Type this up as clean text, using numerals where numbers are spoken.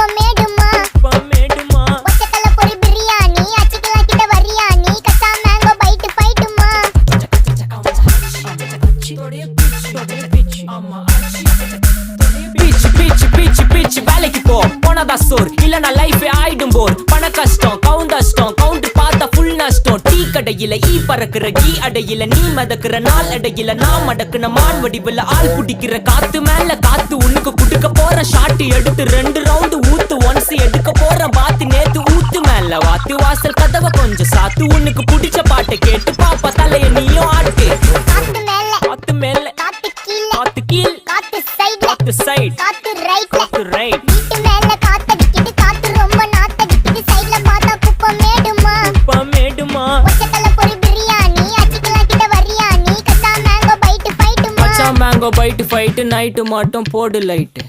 குப்பமேடுமா ஒச்சக்கல்ல பொரி பிரியாணி அச்சிக்கலாம் கிட்ட வரியாணி கச்சா மேங்கோ பைட் ஃபைட்டுமா பிச் வேலைக்கு போ போனதா சோர் இல்லனா லைஃபே ஆயிடும் போர் பண கஷ்டம் கவுண்ட் பார்த்தா ஃபுல் நஷ்டம் டீ கடையில ஈ பறக்குற கீ அடையில நீ மதக்குற நாள் அடையில நான் மடக்குன மான் வடிவுல ஆள் புடிக்கிற காத்து மேல காத்து உனக்கு குடுக்க போற ஷாட் எடுத்து 2 ரவுண்ட் ஊத்து ஒன்ஸ் எடுக்க போற பாத்து நேத்து ஊத்து மேல வாத்து வாசல் கதவை கொஞ்சம் சாத்து உனக்கு பிடிச்ச பாட்டை கேட்டு பாப்பா தலைய நீயும் ஆட்டு காத்து மேல காத்து மேல காத்து கீழ காத்து கீழ் காத்து சைடுல காத்து சைடு காத்து ரைட் வீட்டு மேல காத்தடிக்குது காத்து ரொம்ப நாத்தடிக்குது சைடுல பார்த்தா குப்பமேடுமா ஒச்சக்கல்ல பொரி பிரியாணி அச்சிக்கலாம் கிட்ட வரியாணி கச்சா மேங்கோ பைட் ஃபைட்டுமா மேங்கோ பைட் ஃபைட் நைட்டு மட்டும் போடு லைட்